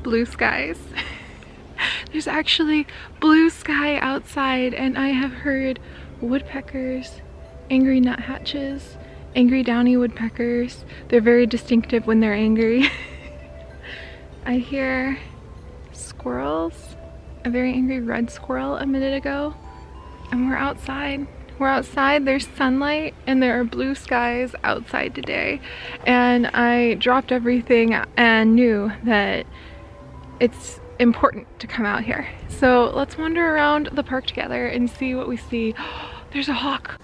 blue skies. There's actually blue sky outside, and I have heard woodpeckers, angry nuthatches, angry downy woodpeckers. They're very distinctive when they're angry. I hear squirrels, a very angry red squirrel a minute ago, and we're outside. We're outside, there's sunlight, and there are blue skies outside today. And I dropped everything and knew that it's important to come out here. So let's wander around the park together and see what we see. There's a hawk.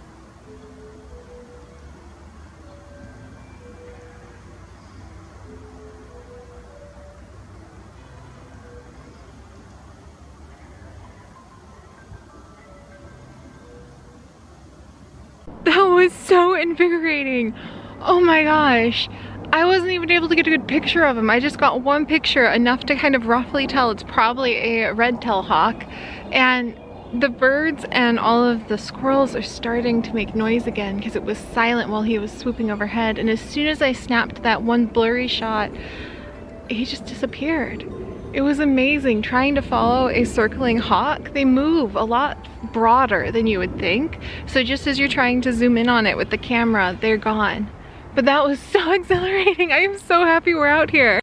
That was so invigorating. Oh my gosh. I wasn't even able to get a good picture of him. I just got one picture, enough to kind of roughly tell it's probably a red-tailed hawk. And the birds and all of the squirrels are starting to make noise again because it was silent while he was swooping overhead. And as soon as I snapped that one blurry shot, he just disappeared. It was amazing trying to follow a circling hawk. They move a lot broader than you would think. So just as you're trying to zoom in on it with the camera, they're gone. But that was so exhilarating. I am so happy we're out here.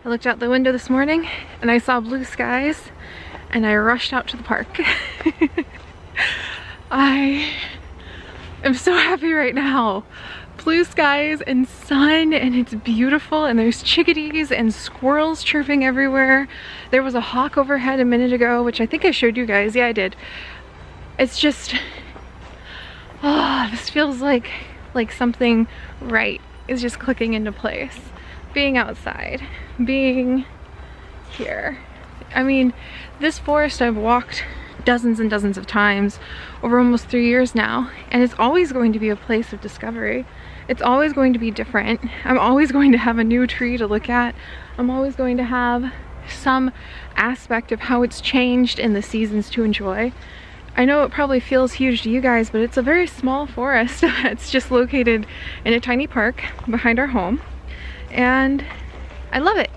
I looked out the window this morning and I saw blue skies and I rushed out to the park. I am so happy right now. Blue skies and sun, and it's beautiful, and there's chickadees and squirrels chirping everywhere. There was a hawk overhead a minute ago, which I think I showed you guys. Yeah, I did. It's just, oh, this feels like something right is just clicking into place. Being outside, being here. I mean, this forest I've walked dozens and dozens of times over almost 3 years now, and it's always going to be a place of discovery. It's always going to be different. I'm always going to have a new tree to look at. I'm always going to have some aspect of how it's changed in the seasons to enjoy. I know it probably feels huge to you guys, but it's a very small forest. It's just located in a tiny park behind our home. And I love it.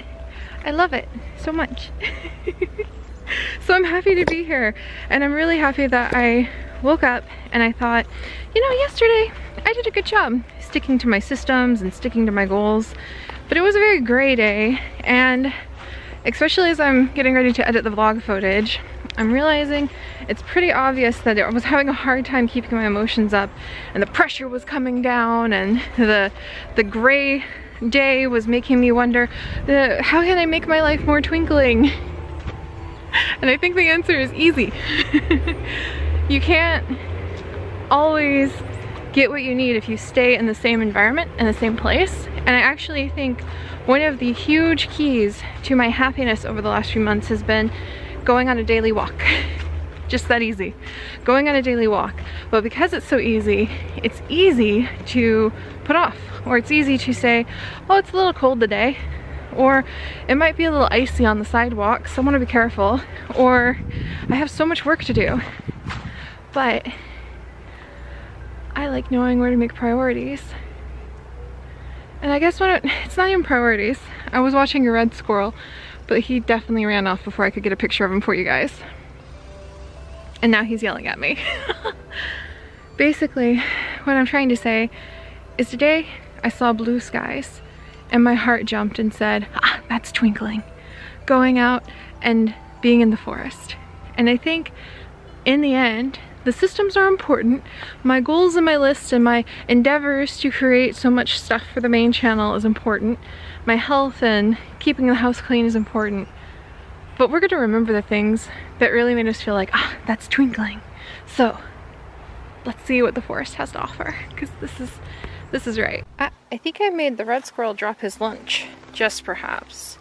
I love it so much. So I'm happy to be here, and I'm really happy that I woke up and I thought, you know, yesterday I did a good job sticking to my systems and sticking to my goals, but it was a very gray day, and especially as I'm getting ready to edit the vlog footage, I'm realizing it's pretty obvious that I was having a hard time keeping my emotions up, and the pressure was coming down, and the gray day was making me wonder, how can I make my life more twinkling? And I think the answer is easy. You can't always get what you need if you stay in the same environment, in the same place. And I actually think one of the huge keys to my happiness over the last few months has been going on a daily walk. Just that easy. Going on a daily walk. But because it's so easy, it's easy to put off. Or it's easy to say, oh, it's a little cold today. Or it might be a little icy on the sidewalk, so I want to be careful. Or I have so much work to do. But I like knowing where to make priorities. And I guess it's not even priorities. I was watching a red squirrel, but he definitely ran off before I could get a picture of him for you guys. And now he's yelling at me. Basically, what I'm trying to say is today I saw blue skies and my heart jumped and said, ah, that's twinkling. Going out and being in the forest. And I think in the end, the systems are important. My goals and my list and my endeavors to create so much stuff for the main channel is important. My health and keeping the house clean is important. But we're going to remember the things that really made us feel like, ah, that's twinkling. So let's see what the forest has to offer, because this is right. I think I made the red squirrel drop his lunch, just perhaps.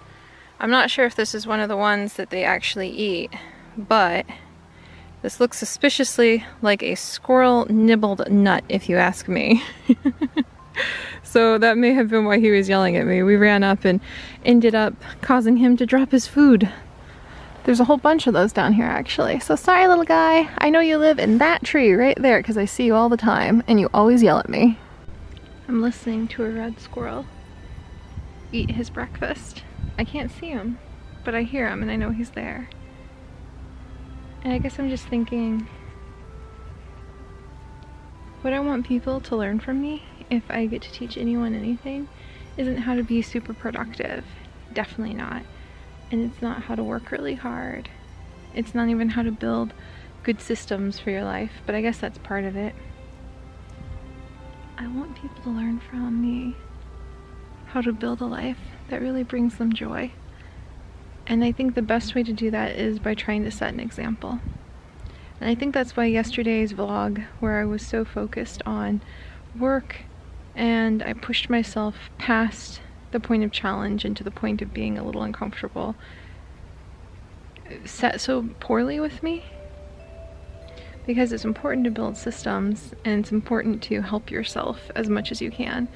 I'm not sure if this is one of the ones that they actually eat, but this looks suspiciously like a squirrel nibbled nut, if you ask me. So that may have been why he was yelling at me. We ran up and ended up causing him to drop his food. There's a whole bunch of those down here actually. So sorry, little guy. I know you live in that tree right there because I see you all the time and you always yell at me. I'm listening to a red squirrel eat his breakfast. I can't see him, but I hear him and I know he's there. And I guess I'm just thinking, what I want people to learn from me, if I get to teach anyone anything, isn't how to be super productive. Definitely not. And it's not how to work really hard. It's not even how to build good systems for your life, but I guess that's part of it. I want people to learn from me how to build a life that really brings them joy. And I think the best way to do that is by trying to set an example. And I think that's why yesterday's vlog, where I was so focused on work and I pushed myself past the point of challenge and to the point of being a little uncomfortable, set so poorly with me. Because it's important to build systems and it's important to help yourself as much as you can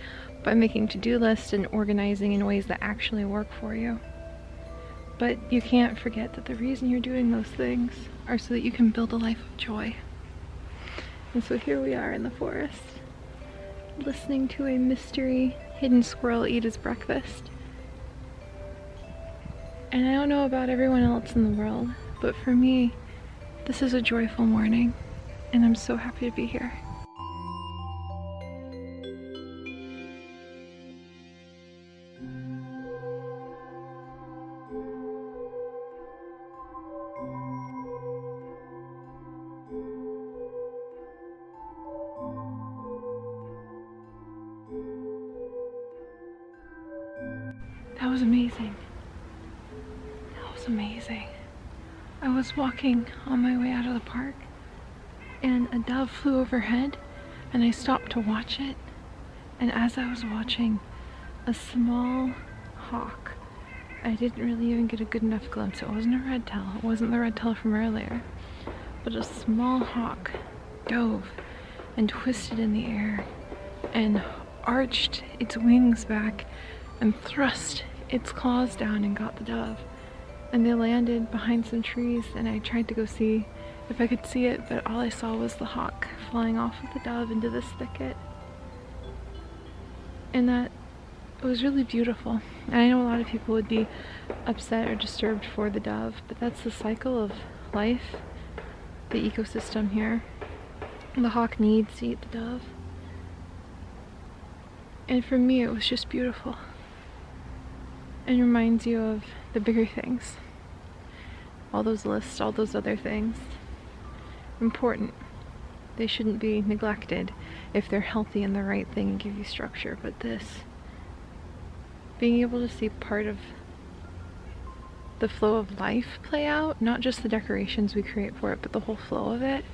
by making to-do lists and organizing in ways that actually work for you. But you can't forget that the reason you're doing those things are so that you can build a life of joy. And so here we are in the forest, listening to a mystery hidden squirrel eat his breakfast. And I don't know about everyone else in the world, but for me, this is a joyful morning, and I'm so happy to be here. That was amazing. That was amazing. I was walking on my way out of the park and a dove flew overhead and I stopped to watch it, and as I was watching, a small hawk, I didn't really even get a good enough glimpse. It wasn't a red tail, it wasn't the red tail from earlier, but a small hawk dove and twisted in the air and arched its wings back and thrust its claws down and got the dove. And they landed behind some trees, and I tried to go see if I could see it, but all I saw was the hawk flying off with the dove into this thicket. And that was really beautiful. And I know a lot of people would be upset or disturbed for the dove, but that's the cycle of life, the ecosystem here. The hawk needs to eat the dove. And for me, it was just beautiful. And reminds you of the bigger things. All those lists, all those other things. Important. They shouldn't be neglected if they're healthy and the right thing and give you structure. But this, being able to see part of the flow of life play out, not just the decorations we create for it, but the whole flow of it.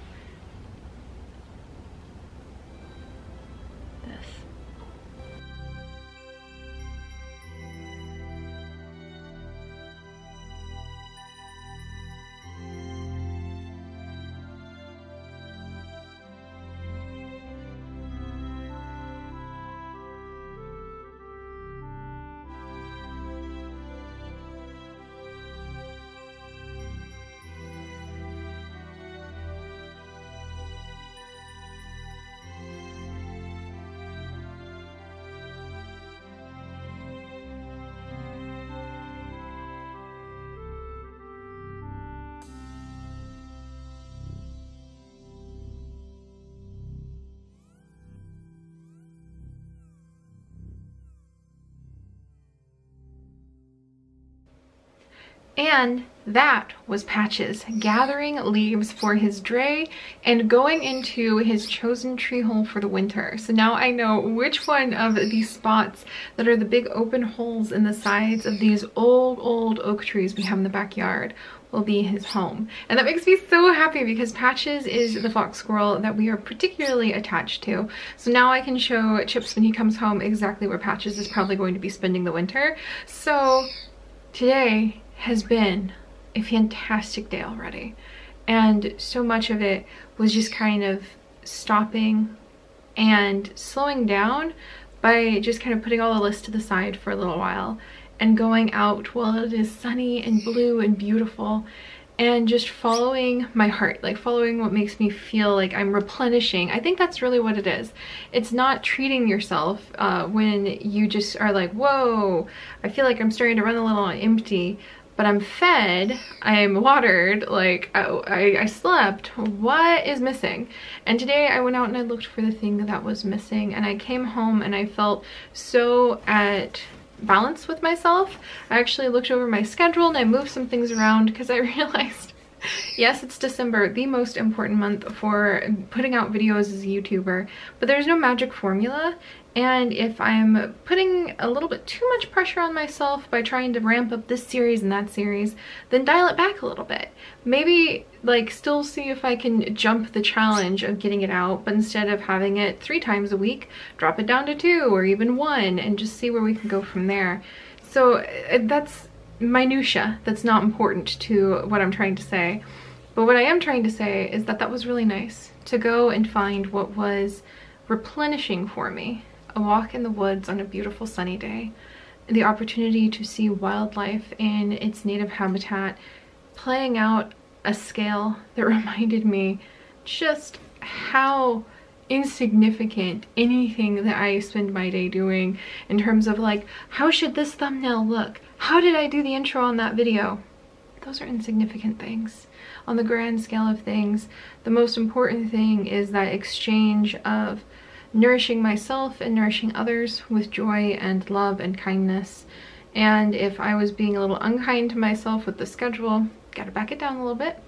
And that was Patches gathering leaves for his dray and going into his chosen tree hole for the winter. So now I know which one of these spots that are the big open holes in the sides of these old oak trees we have in the backyard will be his home. And that makes me so happy because Patches is the fox squirrel that we are particularly attached to. So now I can show Chips when he comes home exactly where Patches is probably going to be spending the winter. So today has been a fantastic day already. And so much of it was just kind of stopping and slowing down by just kind of putting all the lists to the side for a little while and going out while it is sunny and blue and beautiful and just following my heart, like following what makes me feel like I'm replenishing. I think that's really what it is. It's not treating yourself when you just are like, whoa, I feel like I'm starting to run a little on empty, but I'm fed, I'm watered, like I slept. What is missing? And today I went out and I looked for the thing that was missing, and I came home and I felt so at balance with myself. I actually looked over my schedule and I moved some things around because I realized, yes, it's December, the most important month for putting out videos as a YouTuber, but there's no magic formula. And if I'm putting a little bit too much pressure on myself by trying to ramp up this series and that series, then dial it back a little bit. Maybe like still see if I can jump the challenge of getting it out, but instead of having it 3 times a week, drop it down to 2 or even 1 and just see where we can go from there. So that's minutia. That's not important to what I'm trying to say. But what I am trying to say is that that was really nice to go and find what was replenishing for me. A walk in the woods on a beautiful sunny day, the opportunity to see wildlife in its native habitat, playing out a scale that reminded me just how insignificant anything that I spend my day doing in terms of like, how should this thumbnail look? How did I do the intro on that video? Those are insignificant things. On the grand scale of things, the most important thing is that exchange of nourishing myself and nourishing others with joy and love and kindness. And if I was being a little unkind to myself with the schedule, gotta back it down a little bit.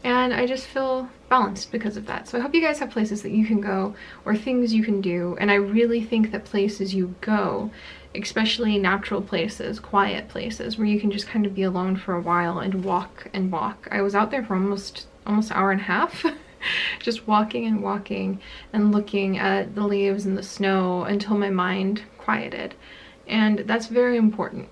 And I just feel balanced because of that. So I hope you guys have places that you can go or things you can do. And I really think that places you go, especially natural places, quiet places where you can just kind of be alone for a while and walk and walk. I was out there for almost an hour and a half. Just walking and looking at the leaves and the snow until my mind quieted. And that's very important.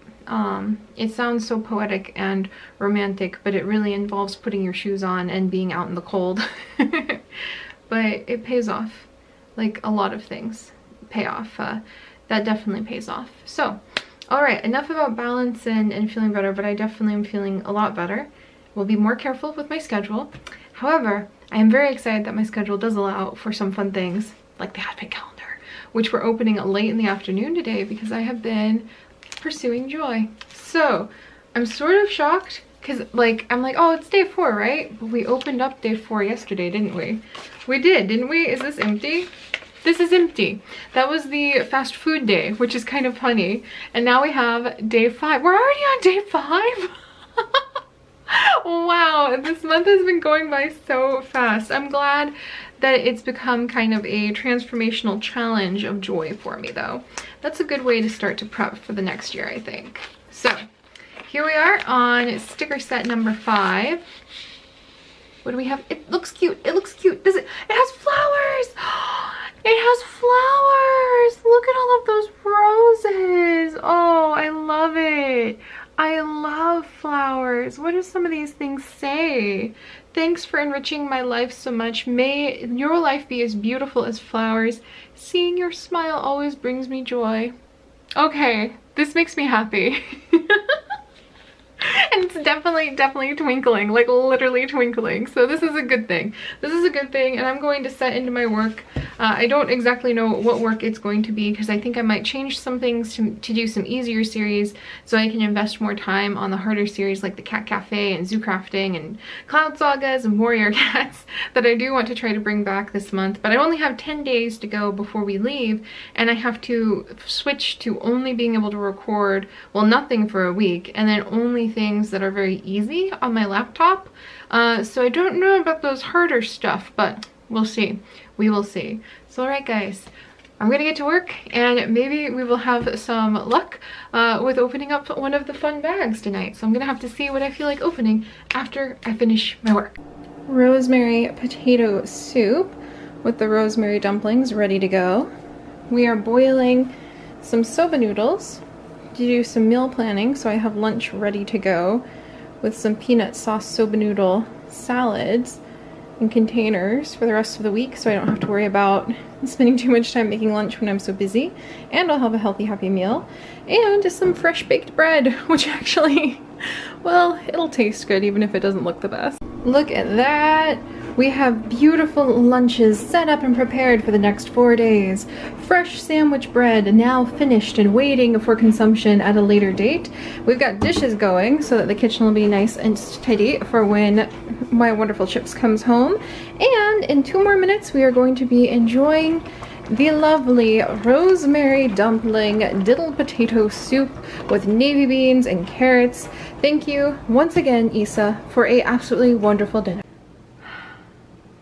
It sounds so poetic and romantic, but it really involves putting your shoes on and being out in the cold. But it pays off. Like a lot of things pay off. That definitely pays off. So, alright, enough about balance and feeling better, but I definitely am feeling a lot better. We'll be more careful with my schedule. However, I am very excited that my schedule does allow for some fun things like the advent calendar, which we're opening late in the afternoon today because I have been pursuing joy. So I'm sort of shocked because I'm like, oh, it's day 4, right? But we opened up day 4 yesterday, didn't we? We did, didn't we? Is this empty? This is empty. That was the fast food day, which is kind of funny. And now we have day 5. We're already on day 5? Wow, this month has been going by so fast. I'm glad that it's become kind of a transformational challenge of joy for me though. That's a good way to start to prep for the next year, I think. So here we are on sticker set number 5. What do we have? It looks cute. It looks cute. Does it? It has flowers. It has flowers. Look at all of those roses. Oh, I love it. I love flowers. What do some of these things say? Thanks for enriching my life so much. May your life be as beautiful as flowers. Seeing your smile always brings me joy. Okay, this makes me happy. And it's definitely twinkling, like literally twinkling. So this is a good thing. This is a good thing, and I'm going to set into my work. I don't exactly know what work it's going to be because I think I might change some things to do some easier series so I can invest more time on the harder series like the Cat Cafe and Zoo Crafting and Cloud Sagas and Warrior Cats that I do want to try to bring back this month. But I only have 10 days to go before we leave, and I have to switch to only being able to record, well, nothing for a week, and then only things that are very easy on my laptop. So I don't know about those harder stuff, but we'll see. We will see. So alright guys, I'm gonna get to work and maybe we will have some luck with opening up one of the fun bags tonight. So I'm gonna have to see what I feel like opening after I finish my work. Rosemary potato soup with the rosemary dumplings ready to go. We are boiling some soba noodles to do some meal planning, so I have lunch ready to go with some peanut sauce soba noodle salads in containers for the rest of the week, so I don't have to worry about spending too much time making lunch when I'm so busy. And I'll have a healthy, happy meal. And just some fresh baked bread, which actually, well, it'll taste good even if it doesn't look the best. Look at that. We have beautiful lunches set up and prepared for the next 4 days. Fresh sandwich bread now finished and waiting for consumption at a later date. We've got dishes going so that the kitchen will be nice and tidy for when my wonderful Chips comes home. And in 2 more minutes we are going to be enjoying the lovely rosemary dumpling diddle potato soup with navy beans and carrots. Thank you once again, Isa, for a absolutely wonderful dinner.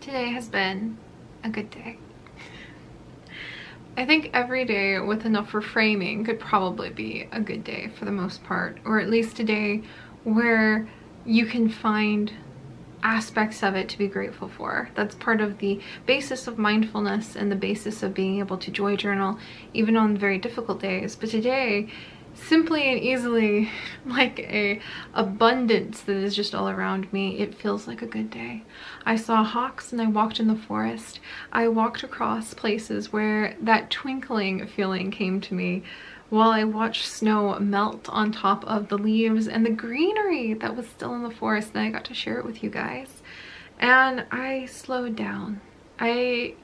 Today has been a good day. I think every day with enough reframing could probably be a good day for the most part, or at least a day where you can find aspects of it to be grateful for. That's part of the basis of mindfulness and the basis of being able to joy journal even on very difficult days. But today, simply and easily, like a abundance that is just all around me, it feels like a good day. I saw hawks and I walked in the forest. I walked across places where that twinkling feeling came to me while I watched snow melt on top of the leaves and the greenery that was still in the forest, and I got to share it with you guys. And I slowed down. I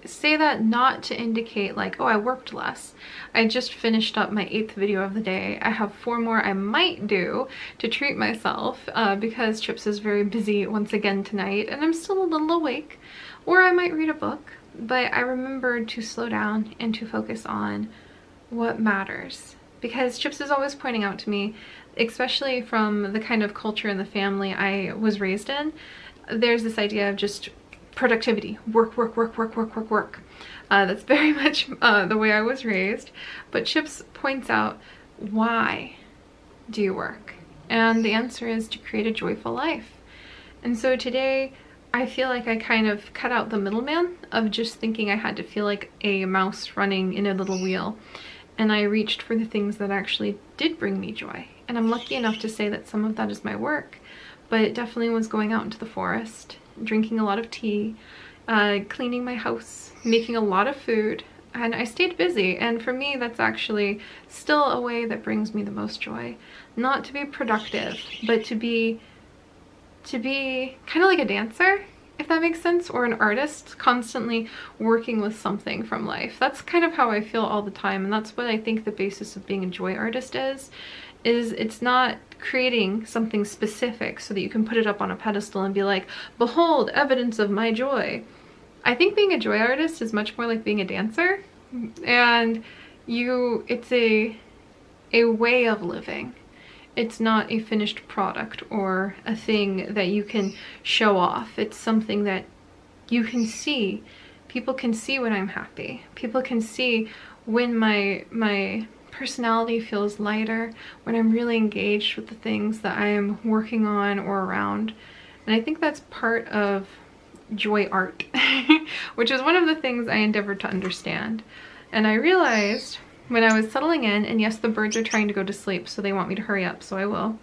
say that not to indicate like, oh, I worked less. I just finished up my 8th video of the day. I have 4 more I might do to treat myself because Chips is very busy once again tonight and I'm still a little awake. Or I might read a book, but I remembered to slow down and to focus on what matters. Because Chips is always pointing out to me, especially from the kind of culture and the family I was raised in, there's this idea of just productivity, work, work, work, work, work, work, work. That's very much the way I was raised. But Chips points out, why do you work? And the answer is to create a joyful life. And so today, I feel like I kind of cut out the middleman of just thinking I had to feel like a mouse running in a little wheel. And I reached for the things that actually did bring me joy. And I'm lucky enough to say that some of that is my work, but it definitely was going out into the forest, drinking a lot of tea, cleaning my house, making a lot of food, and I stayed busy. And for me, that's actually still a way that brings me the most joy. Not to be productive, but to be kind of like a dancer, if that makes sense, or an artist, constantly working with something from life. That's kind of how I feel all the time, and that's what I think the basis of being a joy artist is it's not creating something specific so that you can put it up on a pedestal and be like, behold, evidence of my joy. I think being a joy artist is much more like being a dancer, and it's a way of living. It's not a finished product or a thing that you can show off. It's something that you can see. People can see when I'm happy. People can see when my personality feels lighter, when I'm really engaged with the things that I am working on or around. And I think that's part of joy art, which is one of the things I endeavored to understand. And I realized when I was settling in, and yes, the birds are trying to go to sleep, so they want me to hurry up, so I will.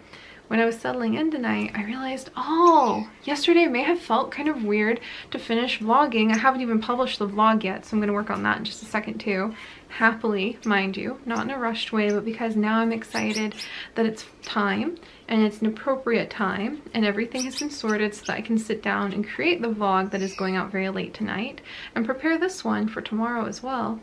When I was settling in tonight, I realized, oh, yesterday may have felt kind of weird to finish vlogging. I haven't even published the vlog yet, so I'm gonna work on that in just a second too. Happily, mind you, not in a rushed way, but because now I'm excited that it's time, and it's an appropriate time, and everything has been sorted so that I can sit down and create the vlog that is going out very late tonight, and prepare this one for tomorrow as well.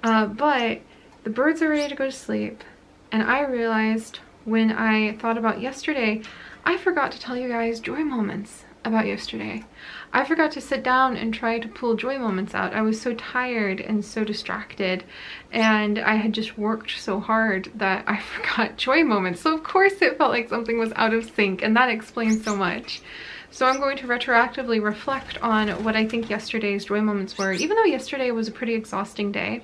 But the birds are ready to go to sleep, and I realized when I thought about yesterday, I forgot to tell you guys joy moments about yesterday. I forgot to sit down and try to pull joy moments out. I was so tired and so distracted, and I had just worked so hard that I forgot joy moments. So of course it felt like something was out of sync, and that explains so much. So I'm going to retroactively reflect on what I think yesterday's joy moments were, even though yesterday was a pretty exhausting day.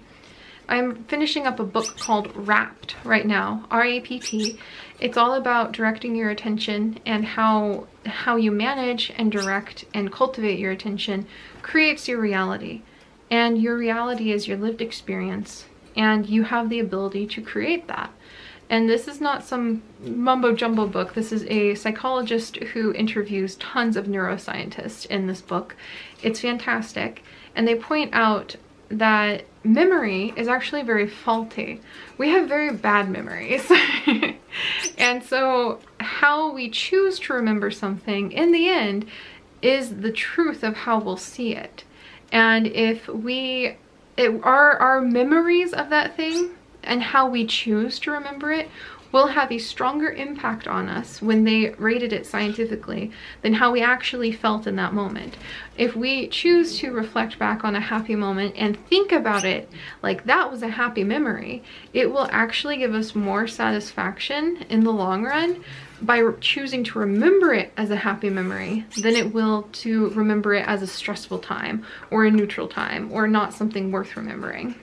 I'm finishing up a book called Wrapped right now, R-A-P-T. It's all about directing your attention, and how you manage and direct and cultivate your attention creates your reality. And your reality is your lived experience, and you have the ability to create that. And this is not some mumbo jumbo book. This is a psychologist who interviews tons of neuroscientists in this book. It's fantastic. And they point out that memory is actually very faulty. We have very bad memories. And so how we choose to remember something in the end is the truth of how we'll see it. And if our memories of that thing and how we choose to remember it will have a stronger impact on us when they rated it scientifically than how we actually felt in that moment. If we choose to reflect back on a happy moment and think about it like that was a happy memory, it will actually give us more satisfaction in the long run by choosing to remember it as a happy memory than it will to remember it as a stressful time or a neutral time or not something worth remembering.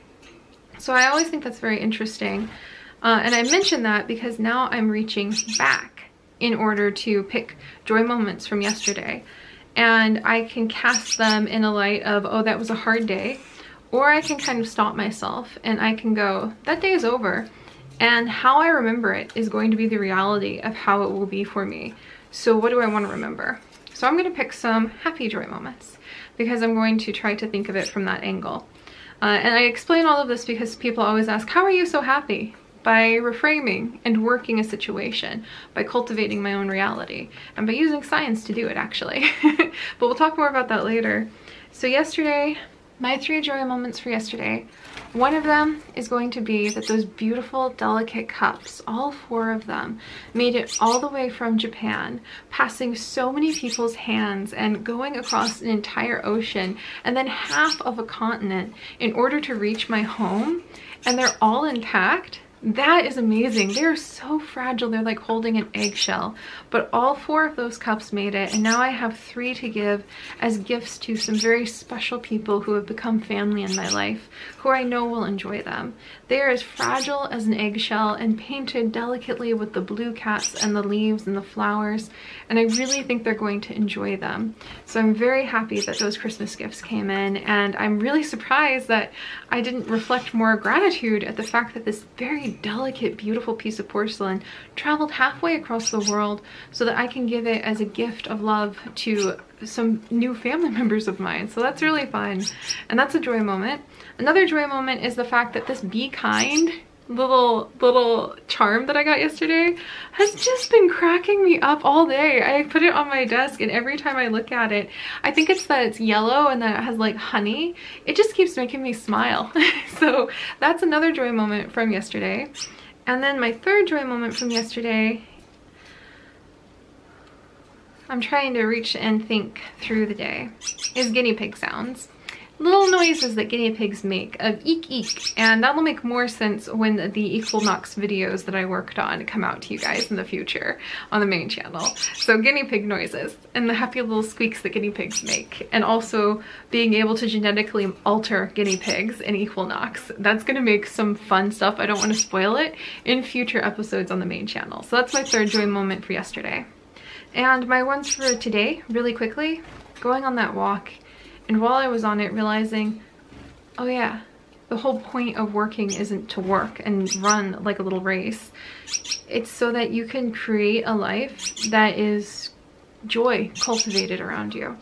So I always think that's very interesting. And I mention that because now I'm reaching back in order to pick joy moments from yesterday. And I can cast them in a light of, oh, that was a hard day. Or I can kind of stop myself and I can go, that day is over. And how I remember it is going to be the reality of how it will be for me. So what do I want to remember? So I'm going to pick some happy joy moments because I'm going to try to think of it from that angle. And I explain all of this because people always ask, how are you so happy? By reframing and working a situation, by cultivating my own reality, and by using science to do it, actually. But we'll talk more about that later. So yesterday, my 3 joy moments for yesterday, one of them is going to be that those beautiful, delicate cups, all 4 of them, made it all the way from Japan, passing so many people's hands and going across an entire ocean and then half of a continent in order to reach my home, and they're all intact. That is amazing. They're so fragile. They're like holding an eggshell. But all 4 of those cups made it, and now I have 3 to give as gifts to some very special people who have become family in my life, who I know will enjoy them. They are as fragile as an eggshell and painted delicately with the blue caps and the leaves and the flowers, and I really think they're going to enjoy them. So I'm very happy that those Christmas gifts came in, and I'm really surprised that I didn't reflect more gratitude at the fact that this very delicate, beautiful piece of porcelain traveled halfway across the world so that I can give it as a gift of love to some new family members of mine. So that's really fun, and that's a joy moment. Another joy moment is the fact that this Be Kind little charm that I got yesterday has just been cracking me up all day. I put it on my desk, and every time I look at it, I think it's that it's yellow and that it has like honey. It just keeps making me smile. So that's another joy moment from yesterday. And then my 3rd joy moment from yesterday, I'm trying to reach and think through the day, is guinea pig sounds. Little noises that guinea pigs make of eek eek, and that'll make more sense when the equinox videos that I worked on come out to you guys in the future on the main channel. So guinea pig noises and the happy little squeaks that guinea pigs make, and also being able to genetically alter guinea pigs in equinox. That's gonna make some fun stuff. I don't want to spoil it in future episodes on the main channel. So that's my 3rd joy moment for yesterday. And my ones for today, really quickly, going on that walk. And while I was on it, realizing, oh yeah, the whole point of working isn't to work and run like a little race. It's so that you can create a life that is joy cultivated around you.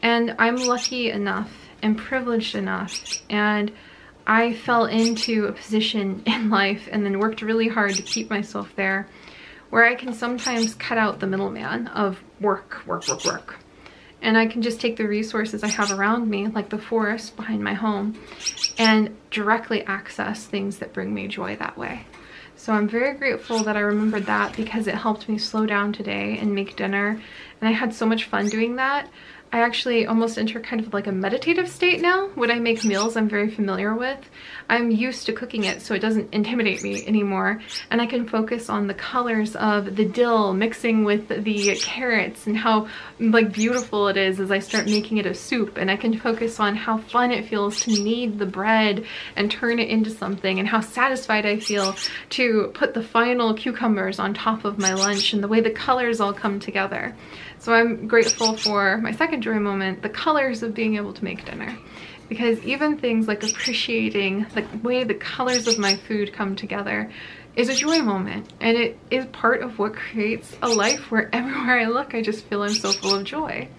And I'm lucky enough and privileged enough, and I fell into a position in life and then worked really hard to keep myself there, where I can sometimes cut out the middleman of work. And I can just take the resources I have around me, like the forest behind my home, and directly access things that bring me joy that way. So I'm very grateful that I remembered that, because it helped me slow down today and make dinner. And I had so much fun doing that. I actually almost enter kind of like a meditative state now. When I make meals I'm very familiar with, I'm used to cooking it, so it doesn't intimidate me anymore. And I can focus on the colors of the dill mixing with the carrots and how like beautiful it is as I start making it a soup. And I can focus on how fun it feels to knead the bread and turn it into something, and how satisfied I feel to put the final cucumbers on top of my lunch, and the way the colors all come together. So I'm grateful for my second joy moment, the colors of being able to make dinner. Because even things like appreciating the way the colors of my food come together is a joy moment. And it is part of what creates a life where everywhere I look, I just feel I'm so full of joy.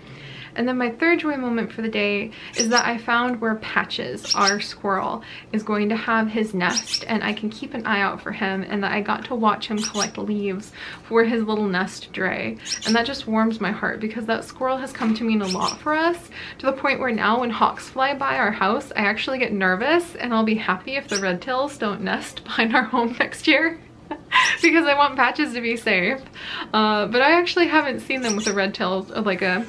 And then my third joy moment for the day is that I found where Patches, our squirrel, is going to have his nest, and I can keep an eye out for him, and that I got to watch him collect leaves for his little nest tray. And that just warms my heart, because that squirrel has come to mean a lot for us, to the point where now when hawks fly by our house, I actually get nervous, and I'll be happy if the redtails don't nest behind our home next year. Because I want Patches to be safe. But I actually haven't seen them with a redtail, like a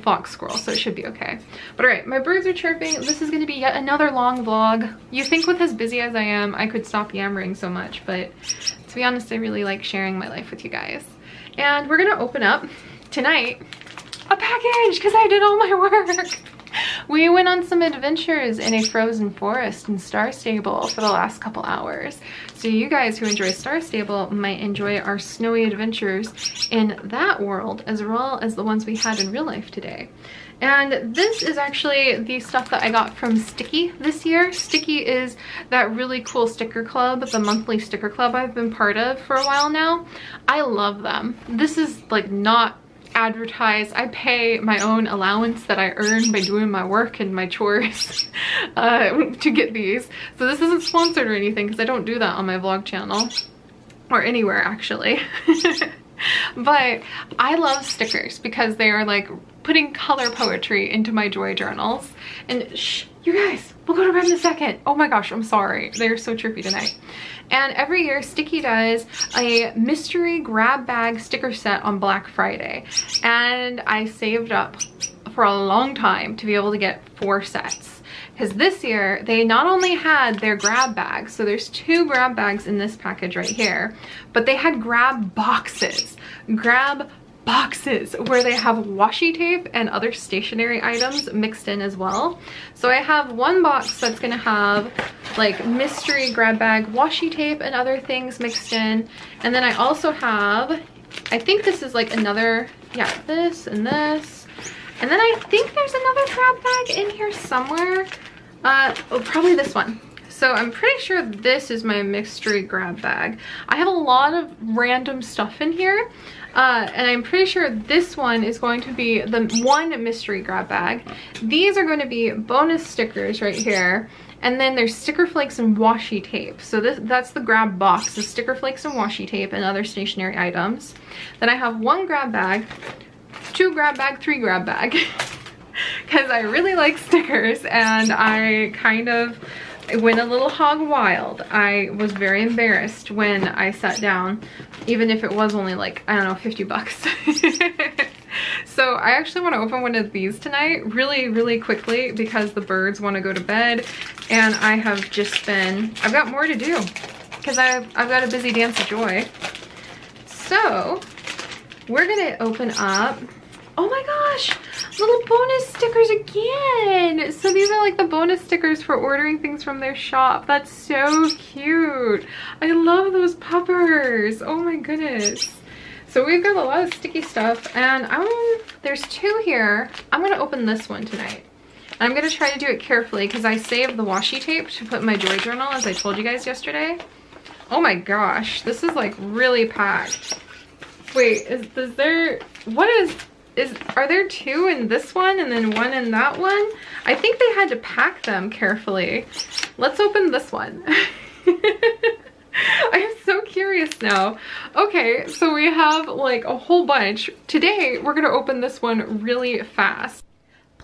fox squirrel, so it should be okay. But all right, my birds are chirping. This is going to be yet another long vlog. You think with as busy as I am, I could stop yammering so much, but to be honest, I really like sharing my life with you guys. And we're going to open up tonight a package because I did all my work. We went on some adventures in a frozen forest in Star Stable for the last couple hours. So you guys who enjoy Star Stable might enjoy our snowy adventures in that world, as well as the ones we had in real life today. And this is actually the stuff that I got from Sticky this year. Sticky is that really cool sticker club, the monthly sticker club I've been part of for a while now. I love them. This is like not advertised. I pay my own allowance that I earn by doing my work and my chores to get these. So this isn't sponsored or anything, because I don't do that on my vlog channel or anywhere actually. But I love stickers because they are like putting color poetry into my joy journals. And shh, you guys, we'll go to bed in a second. Oh my gosh, I'm sorry. They're so trippy tonight. And every year Sticky does a mystery grab bag sticker set on Black Friday. And I saved up for a long time to be able to get 4 sets. Because this year they not only had their grab bags, so there's 2 grab bags in this package right here, but they had grab boxes. Grab boxes where they have washi tape and other stationery items mixed in as well. So I have one box that's gonna have like mystery grab bag washi tape and other things mixed in. And then I also have, I think this is like another, yeah, this and this. And then I think there's another grab bag in here somewhere. Oh, probably this one. So I'm pretty sure this is my mystery grab bag. I have a lot of random stuff in here. And I'm pretty sure this one is going to be the one mystery grab bag. These are going to be bonus stickers right here. And then there's sticker flakes and washi tape. So that's the grab box, the sticker flakes and washi tape and other stationery items. Then I have 1 grab bag, 2 grab bag, 3 grab bag. Because I really like stickers, and I kind of went a little hog wild. I was very embarrassed when I sat down, even if it was only like, I don't know, 50 bucks. So I actually want to open one of these tonight really quickly because the birds want to go to bed, and I have just been, I've got more to do because I've got a busy dance of joy. So we're gonna open up, oh my gosh, little bonus stickers again. So these are like the bonus stickers for ordering things from their shop. That's so cute. I love those puppers. Oh my goodness. So we've got a lot of sticky stuff, and there's 2 here. I'm gonna open this one tonight. I'm gonna try to do it carefully because I saved the washi tape to put in my joy journal, as I told you guys yesterday. Oh my gosh, this is like really packed. Wait, are there 2 in this one and then 1 in that one? I think they had to pack them carefully. Let's open this one. I'm so curious now. Okay, so we have like a whole bunch. Today, we're gonna open this one really fast.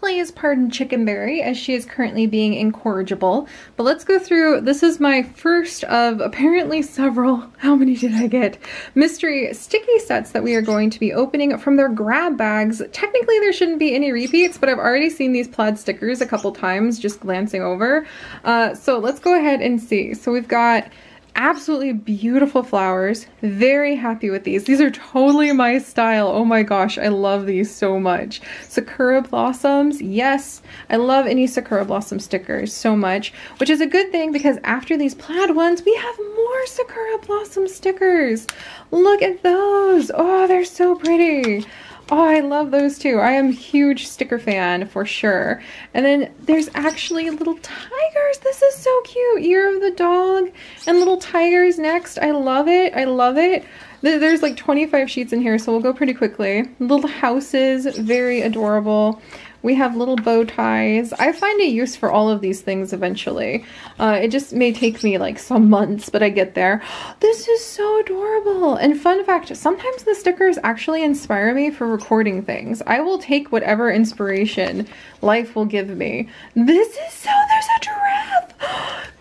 please pardon Chickenberry as she is currently being incorrigible. But let's go through, this is my first of apparently several, how many did I get? Mystery sticky sets that we are going to be opening from their grab bags. Technically there shouldn't be any repeats, but I've already seen these plaid stickers a couple times just glancing over. So let's go ahead and see. So we've got absolutely beautiful flowers. Very happy with these. These are totally my style. Oh my gosh, I love these so much. Sakura blossoms. Yes, I love any Sakura blossom stickers so much, which is a good thing because after these plaid ones, we have more Sakura blossom stickers. Look at those. Oh, they're so pretty. Oh, I love those too. I am a huge sticker fan for sure. And then there's actually little tigers. This is so cute. Ear of the dog and little tigers next. I love it. I love it. There's like 25 sheets in here, so we'll go pretty quickly. Little houses, very adorable. We have little bow ties. I find a use for all of these things eventually. It just may take me like some months, but I get there. This is so adorable. And fun fact, sometimes the stickers actually inspire me for recording things. I will take whatever inspiration life will give me. This is so, there's a giraffe.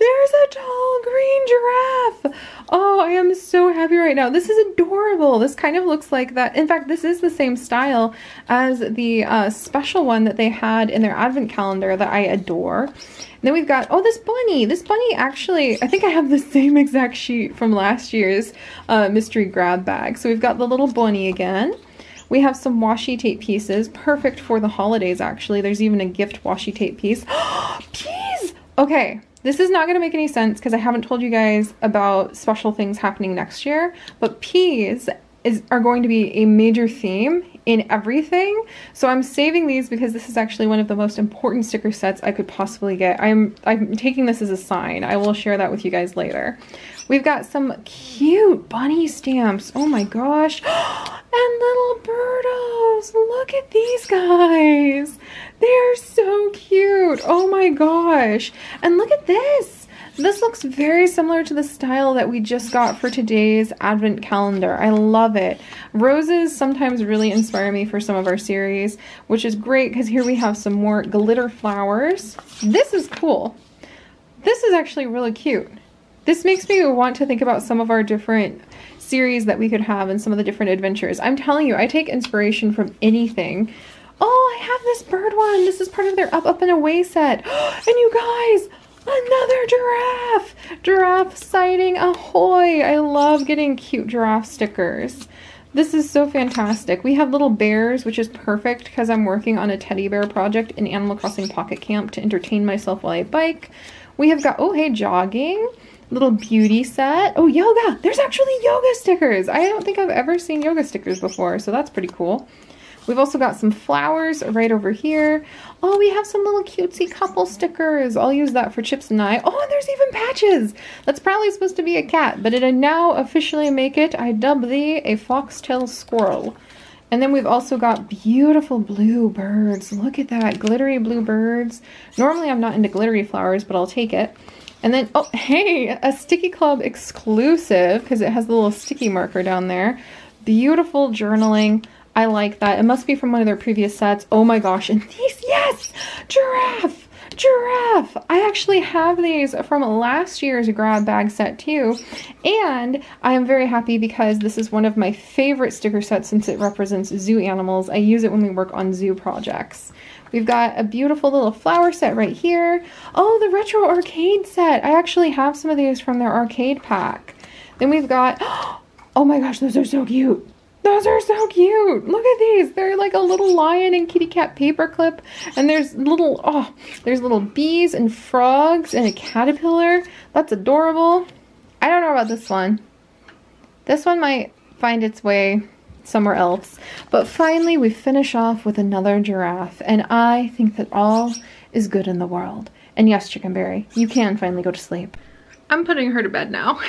There's a tall green giraffe. Oh, I am so happy right now. This is adorable. This kind of looks like that. In fact, this is the same style as the special one that they had in their advent calendar that I adore. And then we've got, oh, this bunny. This bunny actually, I think I have the same exact sheet from last year's mystery grab bag. So we've got the little bunny again. We have some washi tape pieces, perfect for the holidays actually. There's even a gift washi tape piece. Peas! Okay. This is not going to make any sense because I haven't told you guys about special things happening next year, but peas are going to be a major theme in everything. So I'm saving these because this is actually one of the most important sticker sets I could possibly get. I'm taking this as a sign. I will share that with you guys later. We've got some cute bunny stamps. Oh my gosh. And little birdos. Look at these guys. They're so cute. Oh my gosh. And look at this. This looks very similar to the style that we just got for today's advent calendar. I love it. Roses sometimes really inspire me for some of our series, which is great because here we have some more glitter flowers. This is cool. This is actually really cute. This makes me want to think about some of our different series that we could have and some of the different adventures. I'm telling you, I take inspiration from anything. Oh, I have this bird one. This is part of their Up and Away set. And you guys, another giraffe! Giraffe sighting ahoy! I love getting cute giraffe stickers. This is so fantastic. We have little bears, which is perfect because I'm working on a teddy bear project in Animal Crossing Pocket Camp to entertain myself while I bike. We have got, oh hey, jogging. Little beauty set. Oh, yoga! There's actually yoga stickers! I don't think I've ever seen yoga stickers before, so that's pretty cool. We've also got some flowers right over here. Oh, we have some little cutesy couple stickers. I'll use that for Chips and I. Oh, and there's even patches. That's probably supposed to be a cat, but it now officially make it, I dub thee, a foxtail squirrel. And then we've also got beautiful blue birds. Look at that, glittery blue birds. Normally I'm not into glittery flowers, but I'll take it. And then, oh, hey, a Sticky Club exclusive because it has the little sticky marker down there. Beautiful journaling. I like that. It must be from one of their previous sets. Oh my gosh. And these, yes! Giraffe! Giraffe! I actually have these from last year's grab bag set too. And I am very happy because this is one of my favorite sticker sets since it represents zoo animals. I use it when we work on zoo projects. We've got a beautiful little flower set right here. Oh, the retro arcade set. I actually have some of these from their arcade pack. Then we've got, oh my gosh, those are so cute. Those are so cute. Look at these. They're like a little lion and kitty cat paperclip. And there's little, oh, there's little bees and frogs and a caterpillar. That's adorable. I don't know about this one. This one might find its way somewhere else. But finally, we finish off with another giraffe. And I think that all is good in the world. And yes, Chickenberry, you can finally go to sleep. I'm putting her to bed now.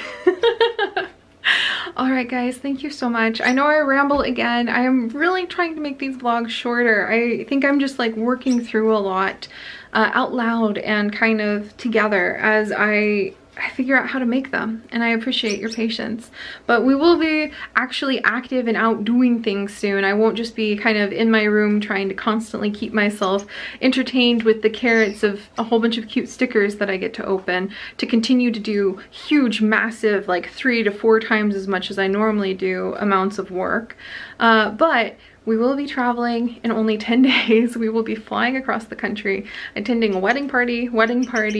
Alright guys, thank you so much. I know I ramble again. I am really trying to make these vlogs shorter. I think I'm just like working through a lot out loud and kind of together as I figure out how to make them, and I appreciate your patience. But we will be actually active and out doing things soon. I won't just be kind of in my room trying to constantly keep myself entertained with the carrots of a whole bunch of cute stickers that I get to open, to continue to do huge, massive, like 3 to 4 times as much as I normally do amounts of work. But we will be traveling in only 10 days. We will be flying across the country, attending a wedding party,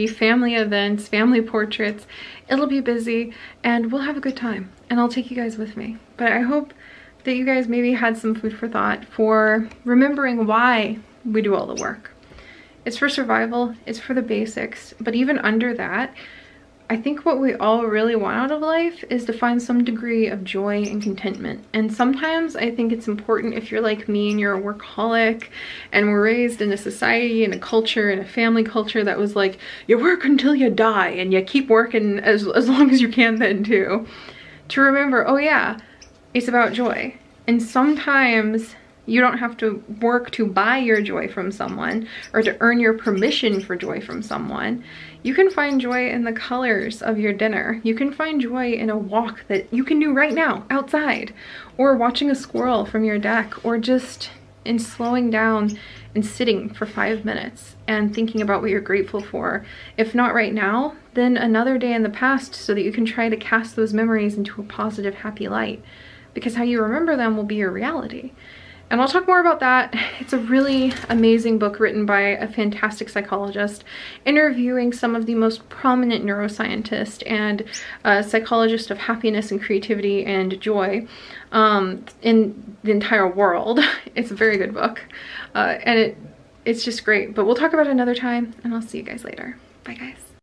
family events, family portraits. It'll be busy and we'll have a good time, and I'll take you guys with me. But I hope that you guys maybe had some food for thought for remembering why we do all the work. It's for survival, it's for the basics, but even under that, I think what we all really want out of life is to find some degree of joy and contentment. And sometimes I think it's important, if you're like me and you're a workaholic and we're raised in a society and a culture and a family culture that was like, you work until you die and you keep working as long as you can then too, to remember, oh yeah, it's about joy. And sometimes you don't have to work to buy your joy from someone or to earn your permission for joy from someone. You can find joy in the colors of your dinner. You can find joy in a walk that you can do right now outside, or watching a squirrel from your deck, or just in slowing down and sitting for 5 minutes and thinking about what you're grateful for. If not right now, then another day in the past, so that you can try to cast those memories into a positive, happy light, because how you remember them will be your reality. And I'll talk more about that. It's a really amazing book written by a fantastic psychologist, interviewing some of the most prominent neuroscientists and psychologists of happiness and creativity and joy in the entire world. It's a very good book, and it's just great. But we'll talk about it another time, and I'll see you guys later. Bye guys.